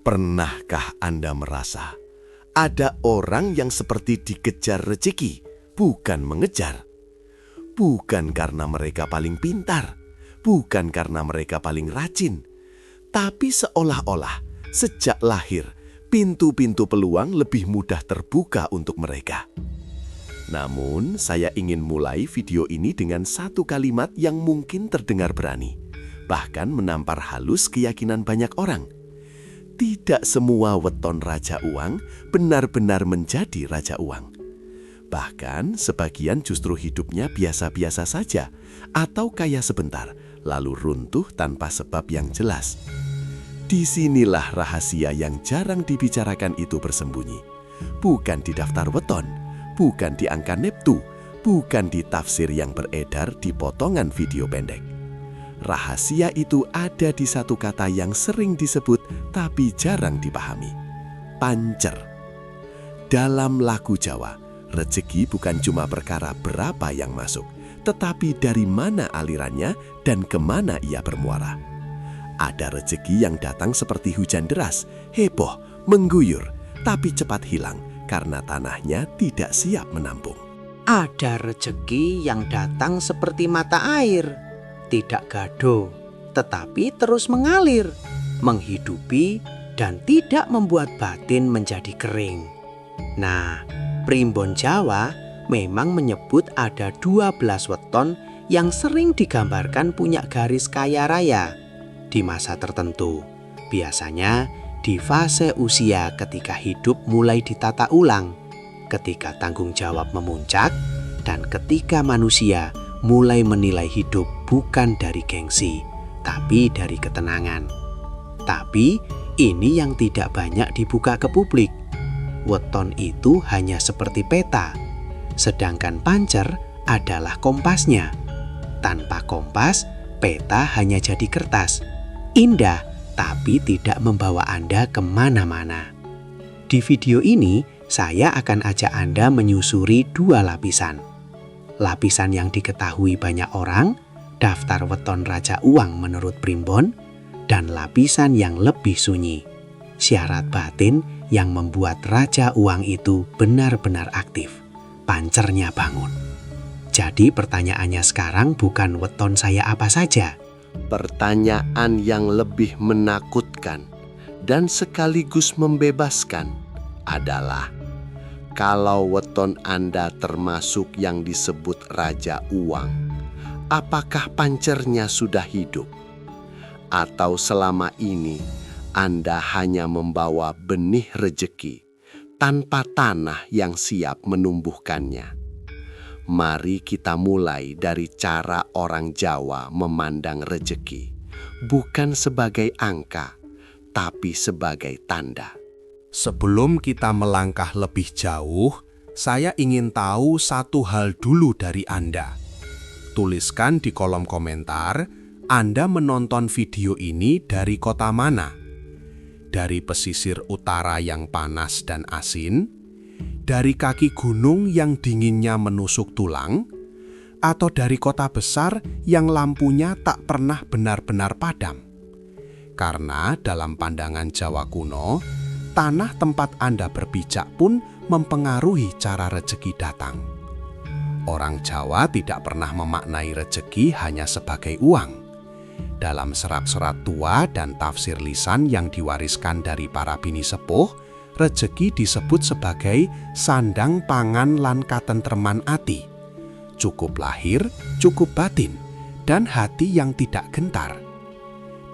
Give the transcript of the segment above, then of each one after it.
Pernahkah Anda merasa ada orang yang seperti dikejar rezeki, bukan mengejar? Bukan karena mereka paling pintar, bukan karena mereka paling rajin, tapi seolah-olah sejak lahir pintu-pintu peluang lebih mudah terbuka untuk mereka. Namun, saya ingin mulai video ini dengan satu kalimat yang mungkin terdengar berani, bahkan menampar halus keyakinan banyak orang. Tidak semua weton raja uang benar-benar menjadi raja uang. Bahkan sebagian justru hidupnya biasa-biasa saja atau kaya sebentar, lalu runtuh tanpa sebab yang jelas. Disinilah rahasia yang jarang dibicarakan itu bersembunyi. Bukan di daftar weton, bukan di angka neptu, bukan di tafsir yang beredar di potongan video pendek. Rahasia itu ada di satu kata yang sering disebut tapi jarang dipahami. Pancer. Dalam lagu Jawa, rezeki bukan cuma perkara berapa yang masuk, tetapi dari mana alirannya dan kemana ia bermuara. Ada rezeki yang datang seperti hujan deras, heboh, mengguyur, tapi cepat hilang karena tanahnya tidak siap menampung. Ada rezeki yang datang seperti mata air, tidak gaduh, tetapi terus mengalir, menghidupi, dan tidak membuat batin menjadi kering. Nah, Primbon Jawa memang menyebut ada 12 weton yang sering digambarkan punya garis kaya raya di masa tertentu. Biasanya di fase usia ketika hidup mulai ditata ulang, ketika tanggung jawab memuncak, dan ketika manusia mulai menilai hidup bukan dari gengsi, tapi dari ketenangan. Tapi ini yang tidak banyak dibuka ke publik. Weton itu hanya seperti peta, sedangkan pancer adalah kompasnya. Tanpa kompas, peta hanya jadi kertas. Indah, tapi tidak membawa Anda kemana-mana. Di video ini, saya akan ajak Anda menyusuri 2 lapisan. Lapisan yang diketahui banyak orang, daftar weton raja uang menurut Primbon, dan lapisan yang lebih sunyi, syarat batin yang membuat raja uang itu benar-benar aktif, pancernya bangun. Jadi pertanyaannya sekarang bukan weton saya apa saja. Pertanyaan yang lebih menakutkan dan sekaligus membebaskan adalah, kalau weton Anda termasuk yang disebut raja uang, apakah pancernya sudah hidup? Atau selama ini Anda hanya membawa benih rezeki tanpa tanah yang siap menumbuhkannya? Mari kita mulai dari cara orang Jawa memandang rezeki, bukan sebagai angka, tapi sebagai tanda. Sebelum kita melangkah lebih jauh, saya ingin tahu satu hal dulu dari Anda. Tuliskan di kolom komentar, Anda menonton video ini dari kota mana? Dari pesisir utara yang panas dan asin? Dari kaki gunung yang dinginnya menusuk tulang? Atau dari kota besar yang lampunya tak pernah benar-benar padam? Karena dalam pandangan Jawa kuno, tanah tempat Anda berpijak pun mempengaruhi cara rezeki datang. Orang Jawa tidak pernah memaknai rezeki hanya sebagai uang. Dalam serat-serat tua dan tafsir lisan yang diwariskan dari para bini sepuh, rezeki disebut sebagai sandang pangan lan katentreman ati, cukup lahir, cukup batin, dan hati yang tidak gentar.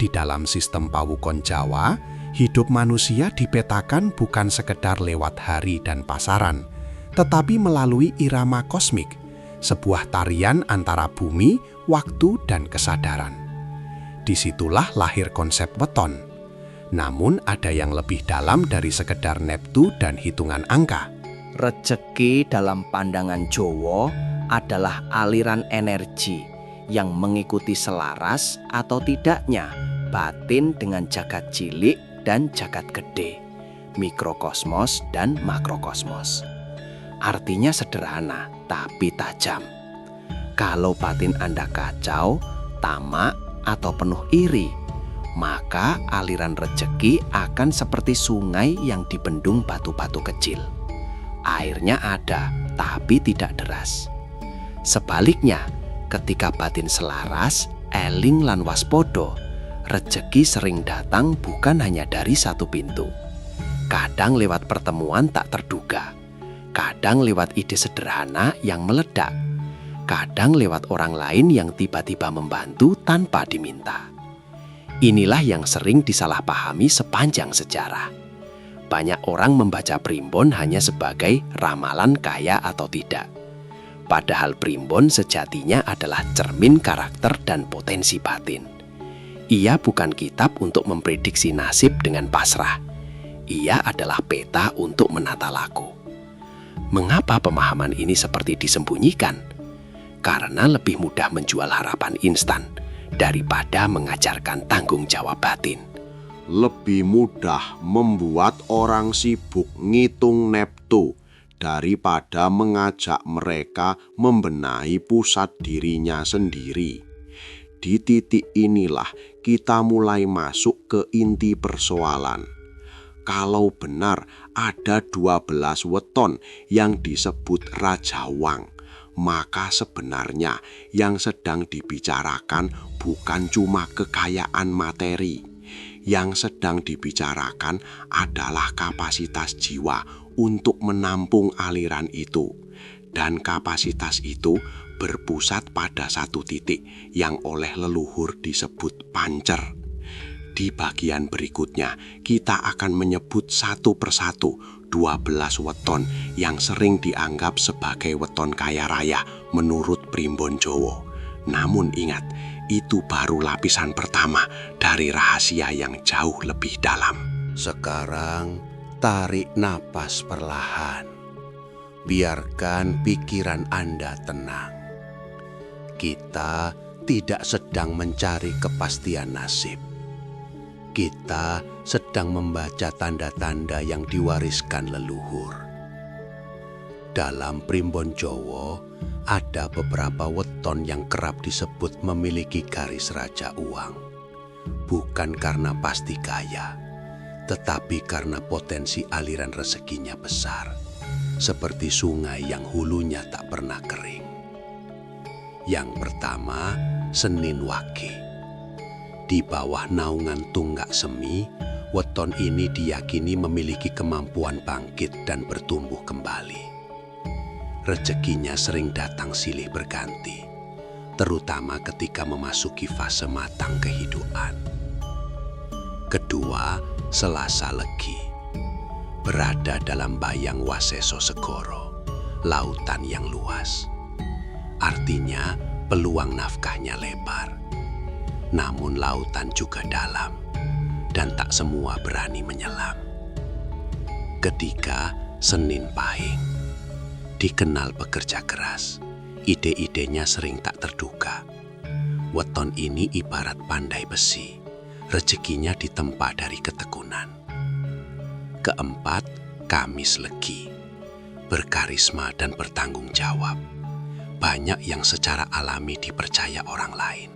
Di dalam sistem pawukon Jawa, hidup manusia dipetakan bukan sekedar lewat hari dan pasaran, tetapi melalui irama kosmik, sebuah tarian antara bumi, waktu, dan kesadaran. Disitulah lahir konsep weton. Namun ada yang lebih dalam dari sekedar neptu dan hitungan angka. Rezeki dalam pandangan Jawa adalah aliran energi yang mengikuti selaras atau tidaknya batin dengan jagat cilik dan jagat gede, mikrokosmos dan makrokosmos. Artinya sederhana tapi tajam. Kalau batin Anda kacau, tamak, atau penuh iri, maka aliran rejeki akan seperti sungai yang dibendung batu-batu kecil. Airnya ada, tapi tidak deras. Sebaliknya, ketika batin selaras, eling lan waspodo, rejeki sering datang bukan hanya dari satu pintu. Kadang lewat pertemuan tak terduga, kadang lewat ide sederhana yang meledak, kadang lewat orang lain yang tiba-tiba membantu tanpa diminta. Inilah yang sering disalahpahami sepanjang sejarah. Banyak orang membaca primbon hanya sebagai ramalan kaya atau tidak. Padahal primbon sejatinya adalah cermin karakter dan potensi batin. Ia bukan kitab untuk memprediksi nasib dengan pasrah. Ia adalah peta untuk menata laku. Mengapa pemahaman ini seperti disembunyikan? Karena lebih mudah menjual harapan instan daripada mengajarkan tanggung jawab batin. Lebih mudah membuat orang sibuk ngitung neptu daripada mengajak mereka membenahi pusat dirinya sendiri. Di titik inilah kita mulai masuk ke inti persoalan. Kalau benar ada 12 weton yang disebut Rajawang, maka sebenarnya yang sedang dibicarakan bukan cuma kekayaan materi. Yang sedang dibicarakan adalah kapasitas jiwa untuk menampung aliran itu. Dan kapasitas itu berpusat pada satu titik yang oleh leluhur disebut pancer. Di bagian berikutnya, kita akan menyebut satu persatu 12 weton yang sering dianggap sebagai weton kaya raya menurut primbon Jowo. Namun ingat, itu baru lapisan pertama dari rahasia yang jauh lebih dalam. Sekarang tarik napas perlahan. Biarkan pikiran Anda tenang. Kita tidak sedang mencari kepastian nasib. Kita sedang membaca tanda-tanda yang diwariskan leluhur. Dalam primbon Jowo, ada beberapa weton yang kerap disebut memiliki garis raja uang. Bukan karena pasti kaya, tetapi karena potensi aliran rezekinya besar, seperti sungai yang hulunya tak pernah kering. Yang pertama, Senin Wage. Di bawah naungan Tunggak Semi, weton ini diyakini memiliki kemampuan bangkit dan bertumbuh kembali. Rezekinya sering datang silih berganti, terutama ketika memasuki fase matang kehidupan. Kedua, Selasa Legi. Berada dalam bayang Waseso Segoro, lautan yang luas. Artinya, peluang nafkahnya lebar. Namun lautan juga dalam, dan tak semua berani menyelam. Ketiga, Senin Pahing. Dikenal pekerja keras, ide-idenya sering tak terduga. Weton ini ibarat pandai besi, rezekinya ditempa dari ketekunan. Keempat, Kamis Legi. Berkarisma dan bertanggung jawab. Banyak yang secara alami dipercaya orang lain.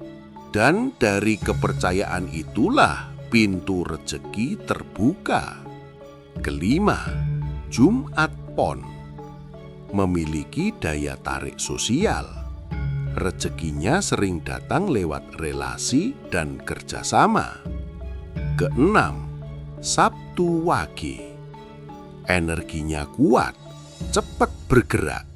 Dan dari kepercayaan itulah pintu rezeki terbuka. Kelima, Jumat Pon. Memiliki daya tarik sosial. Rezekinya sering datang lewat relasi dan kerjasama. Keenam, Sabtu Wage. Energinya kuat, cepat bergerak.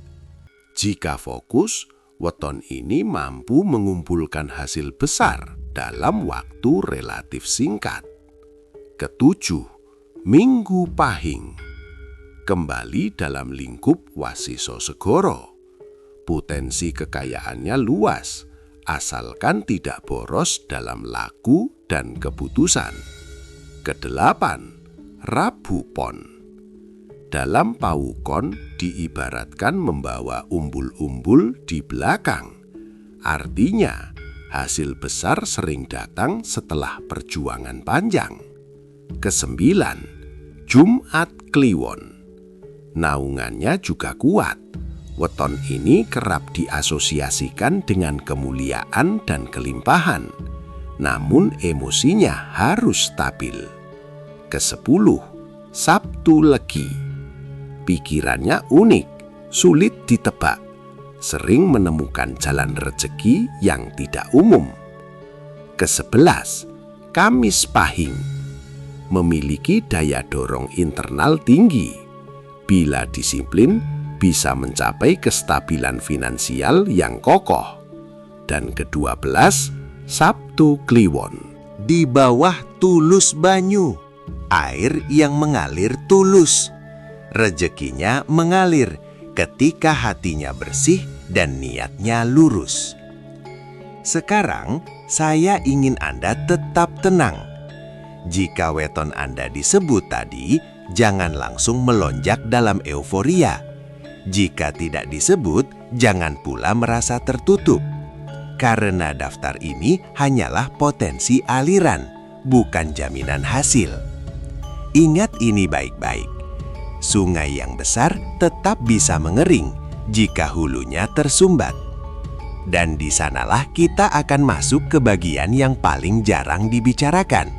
Jika fokus, weton ini mampu mengumpulkan hasil besar dalam waktu relatif singkat. Ketujuh, Minggu Pahing. Kembali dalam lingkup Wasiso Segoro. Potensi kekayaannya luas, asalkan tidak boros dalam laku dan keputusan. Kedelapan, Rabu Pon. Dalam Pawukon diibaratkan membawa umbul-umbul di belakang. Artinya, hasil besar sering datang setelah perjuangan panjang. Kesembilan, Jumat Kliwon. Naungannya juga kuat. Weton ini kerap diasosiasikan dengan kemuliaan dan kelimpahan. namun emosinya harus stabil. Ke-10, Sabtu Legi. Pikirannya unik, sulit ditebak, sering menemukan jalan rezeki yang tidak umum. Ke-11, Kamis Pahing. Memiliki daya dorong internal tinggi. Bila disiplin, bisa mencapai kestabilan finansial yang kokoh. Dan ke-12, Sabtu Kliwon. Di bawah tulus banyu, air yang mengalir tulus. Rezekinya mengalir ketika hatinya bersih dan niatnya lurus. Sekarang, saya ingin Anda tetap tenang. Jika weton Anda disebut tadi, jangan langsung melonjak dalam euforia. Jika tidak disebut, jangan pula merasa tertutup. Karena daftar ini hanyalah potensi aliran, bukan jaminan hasil. Ingat ini baik-baik. Sungai yang besar tetap bisa mengering jika hulunya tersumbat. Dan di sanalah kita akan masuk ke bagian yang paling jarang dibicarakan.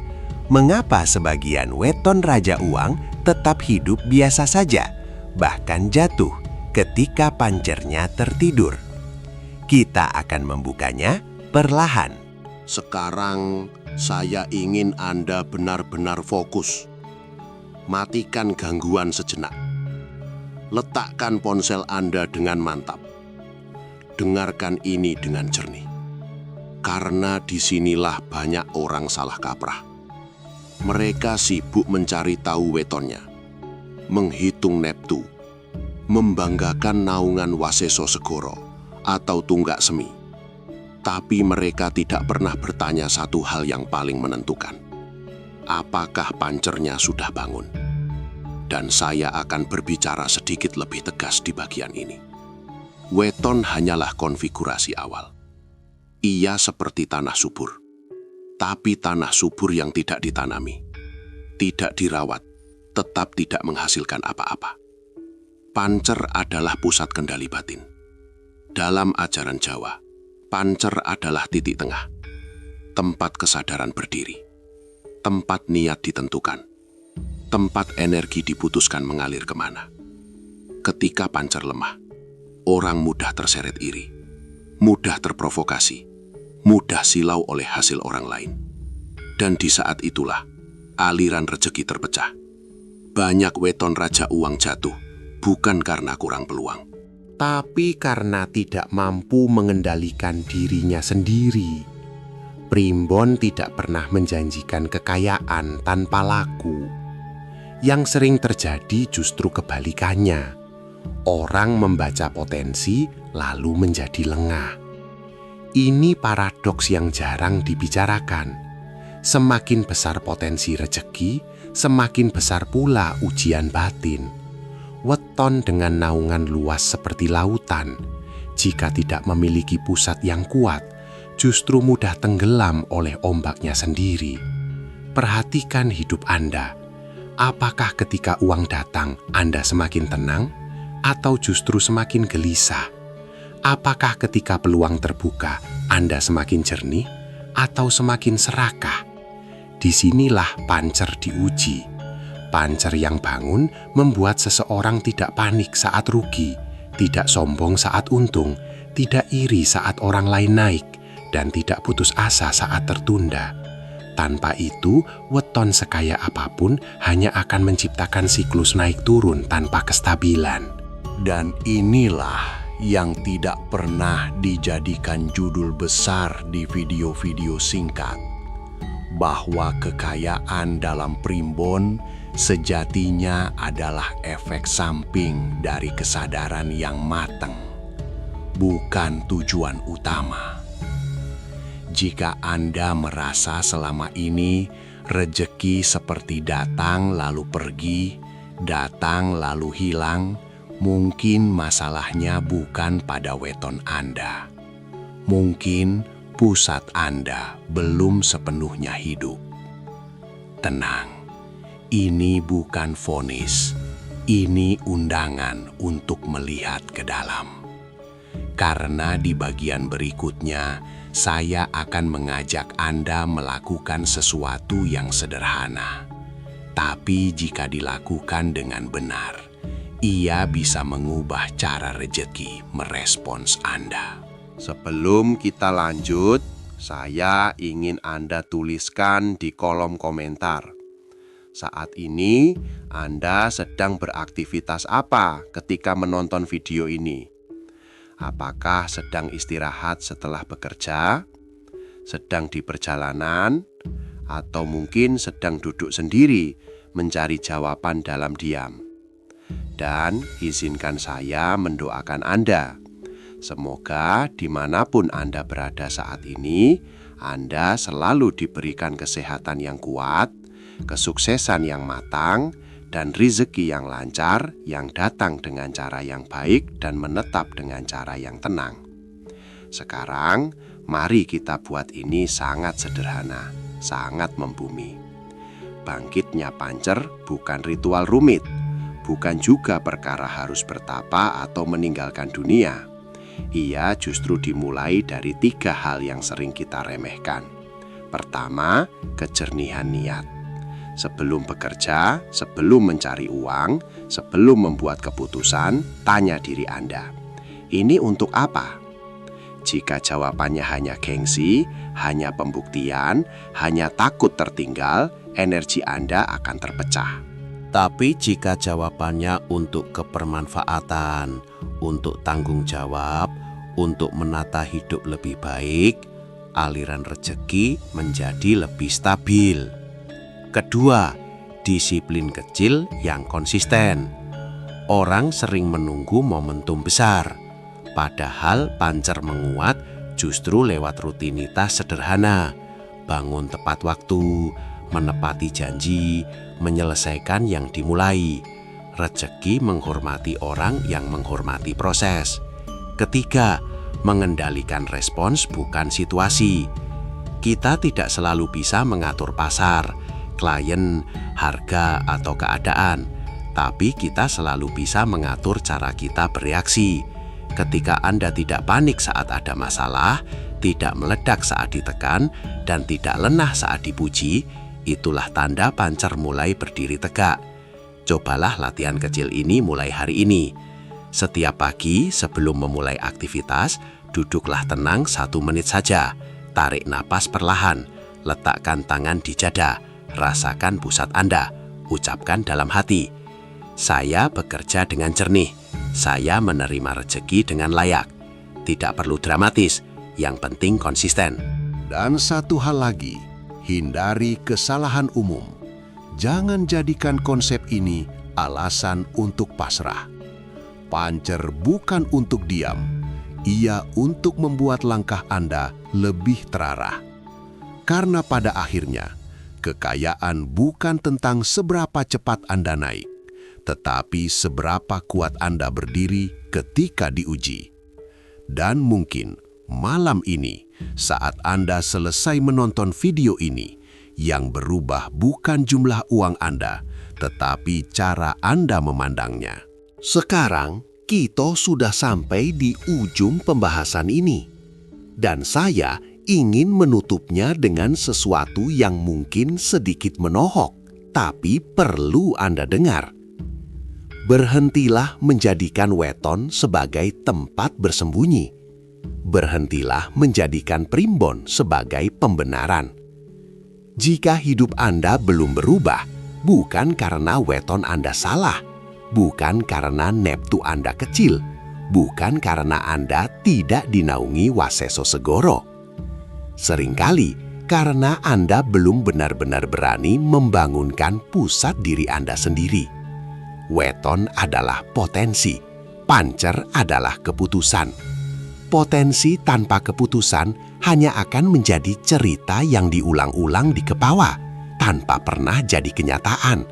Mengapa sebagian weton raja uang tetap hidup biasa saja, bahkan jatuh ketika pancernya tertidur? Kita akan membukanya perlahan. Sekarang saya ingin Anda benar-benar fokus. Matikan gangguan sejenak. Letakkan ponsel Anda dengan mantap. Dengarkan ini dengan jernih. Karena disinilah banyak orang salah kaprah. Mereka sibuk mencari tahu wetonnya, menghitung neptu, membanggakan naungan Waseso Segoro atau Tunggak Semi. Tapi mereka tidak pernah bertanya satu hal yang paling menentukan. Apakah pancernya sudah bangun? Dan saya akan berbicara sedikit lebih tegas di bagian ini. Weton hanyalah konfigurasi awal. Ia seperti tanah subur. Tapi tanah subur yang tidak ditanami, tidak dirawat, tetap tidak menghasilkan apa-apa. Pancer adalah pusat kendali batin. Dalam ajaran Jawa, pancer adalah titik tengah, tempat kesadaran berdiri, tempat niat ditentukan, tempat energi diputuskan mengalir kemana. Ketika pancer lemah, orang mudah terseret iri, mudah terprovokasi, mudah silau oleh hasil orang lain. Dan di saat itulah, aliran rezeki terpecah. Banyak weton raja uang jatuh, bukan karena kurang peluang, tapi karena tidak mampu mengendalikan dirinya sendiri. Primbon tidak pernah menjanjikan kekayaan tanpa laku. Yang sering terjadi justru kebalikannya. Orang membaca potensi lalu menjadi lengah. Ini paradoks yang jarang dibicarakan. Semakin besar potensi rezeki, semakin besar pula ujian batin. Weton dengan naungan luas seperti lautan, jika tidak memiliki pusat yang kuat, justru mudah tenggelam oleh ombaknya sendiri. Perhatikan hidup Anda. Apakah ketika uang datang, Anda semakin tenang, atau justru semakin gelisah? Apakah ketika peluang terbuka, Anda semakin jernih, atau semakin serakah? Disinilah pancer diuji. Pancer yang bangun membuat seseorang tidak panik saat rugi, tidak sombong saat untung, tidak iri saat orang lain naik, dan tidak putus asa saat tertunda. Tanpa itu, weton sekaya apapun hanya akan menciptakan siklus naik turun tanpa kestabilan. Dan inilah yang tidak pernah dijadikan judul besar di video-video singkat, bahwa kekayaan dalam primbon sejatinya adalah efek samping dari kesadaran yang matang, bukan tujuan utama. Jika Anda merasa selama ini rejeki seperti datang lalu pergi, datang lalu hilang, mungkin masalahnya bukan pada weton Anda. Mungkin pusat Anda belum sepenuhnya hidup. Tenang, ini bukan vonis, ini undangan untuk melihat ke dalam. karena di bagian berikutnya saya akan mengajak Anda melakukan sesuatu yang sederhana. Tapi jika dilakukan dengan benar, ia bisa mengubah cara rejeki merespons Anda. Sebelum kita lanjut, saya ingin Anda tuliskan di kolom komentar. Saat ini, Anda sedang beraktivitas apa ketika menonton video ini? Apakah sedang istirahat setelah bekerja? Sedang di perjalanan? Atau mungkin sedang duduk sendiri mencari jawaban dalam diam? Dan izinkan saya mendoakan Anda. Semoga dimanapun Anda berada saat ini, Anda selalu diberikan kesehatan yang kuat, kesuksesan yang matang, dan rezeki yang lancar yang datang dengan cara yang baik dan menetap dengan cara yang tenang. Sekarang, mari kita buat ini sangat sederhana, sangat membumi. Bangkitnya pancer bukan ritual rumit, bukan juga perkara harus bertapa atau meninggalkan dunia. Ia justru dimulai dari 3 hal yang sering kita remehkan. Pertama, kejernihan niat. Sebelum bekerja, sebelum mencari uang, sebelum membuat keputusan, tanya diri Anda, ini untuk apa? Jika jawabannya hanya gengsi, hanya pembuktian, hanya takut tertinggal, energi Anda akan terpecah. Tapi jika jawabannya untuk kebermanfaatan, untuk tanggung jawab, untuk menata hidup lebih baik, aliran rezeki menjadi lebih stabil. Kedua, disiplin kecil yang konsisten. Orang sering menunggu momentum besar, padahal pancer menguat justru lewat rutinitas sederhana. Bangun tepat waktu, menepati janji, menyelesaikan yang dimulai. Rezeki menghormati orang yang menghormati proses. Ketiga, mengendalikan respons bukan situasi. Kita tidak selalu bisa mengatur pasar, klien, harga, atau keadaan. Tapi kita selalu bisa mengatur cara kita bereaksi. Ketika Anda tidak panik saat ada masalah, tidak meledak saat ditekan, dan tidak lengah saat dipuji, itulah tanda pancer mulai berdiri tegak. Cobalah latihan kecil ini mulai hari ini. Setiap pagi sebelum memulai aktivitas, duduklah tenang 1 menit saja. Tarik napas perlahan, letakkan tangan di dada, rasakan pusat Anda, ucapkan dalam hati, saya bekerja dengan jernih, saya menerima rezeki dengan layak. Tidak perlu dramatis, yang penting konsisten. Dan satu hal lagi, hindari kesalahan umum. Jangan jadikan konsep ini alasan untuk pasrah. Pancer bukan untuk diam, ia untuk membuat langkah Anda lebih terarah. Karena pada akhirnya, kekayaan bukan tentang seberapa cepat Anda naik, tetapi seberapa kuat Anda berdiri ketika diuji. Dan mungkin malam ini, saat Anda selesai menonton video ini, yang berubah bukan jumlah uang Anda, tetapi cara Anda memandangnya. Sekarang kita sudah sampai di ujung pembahasan ini. Dan saya ingin menutupnya dengan sesuatu yang mungkin sedikit menohok, tapi perlu Anda dengar. Berhentilah menjadikan weton sebagai tempat bersembunyi. Berhentilah menjadikan primbon sebagai pembenaran. Jika hidup Anda belum berubah, bukan karena weton Anda salah, bukan karena neptu Anda kecil, bukan karena Anda tidak dinaungi Waseso Segoro. Seringkali karena Anda belum benar-benar berani membangunkan pusat diri Anda sendiri. Weton adalah potensi, pancer adalah keputusan. Potensi tanpa keputusan hanya akan menjadi cerita yang diulang-ulang di kepala, tanpa pernah jadi kenyataan.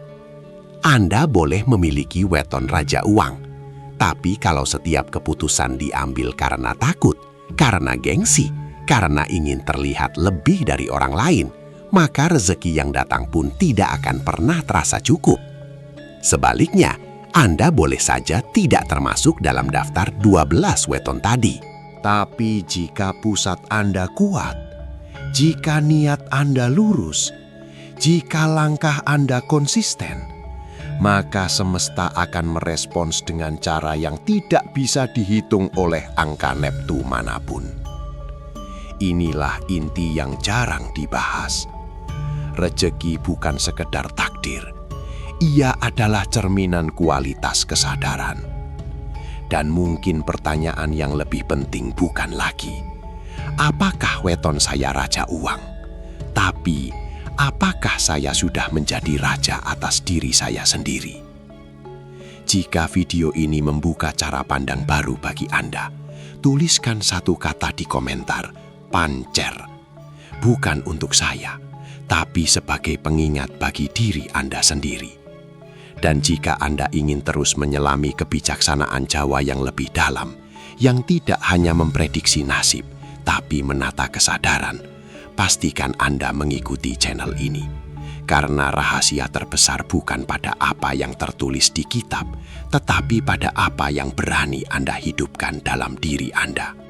Anda boleh memiliki weton raja uang, tapi kalau setiap keputusan diambil karena takut, karena gengsi, karena ingin terlihat lebih dari orang lain, maka rezeki yang datang pun tidak akan pernah terasa cukup. Sebaliknya, Anda boleh saja tidak termasuk dalam daftar 12 weton tadi. Tapi jika pusat Anda kuat, jika niat Anda lurus, jika langkah Anda konsisten, maka semesta akan merespons dengan cara yang tidak bisa dihitung oleh angka neptu manapun. Inilah inti yang jarang dibahas. Rejeki bukan sekedar takdir. Ia adalah cerminan kualitas kesadaran. Dan mungkin pertanyaan yang lebih penting bukan lagi, apakah weton saya raja uang? Tapi, apakah saya sudah menjadi raja atas diri saya sendiri? Jika video ini membuka cara pandang baru bagi Anda, tuliskan satu kata di komentar, pancer. Bukan untuk saya, tapi sebagai pengingat bagi diri Anda sendiri. Dan jika Anda ingin terus menyelami kebijaksanaan Jawa yang lebih dalam, yang tidak hanya memprediksi nasib, tapi menata kesadaran, pastikan Anda mengikuti channel ini. Karena rahasia terbesar bukan pada apa yang tertulis di kitab, tetapi pada apa yang berani Anda hidupkan dalam diri Anda.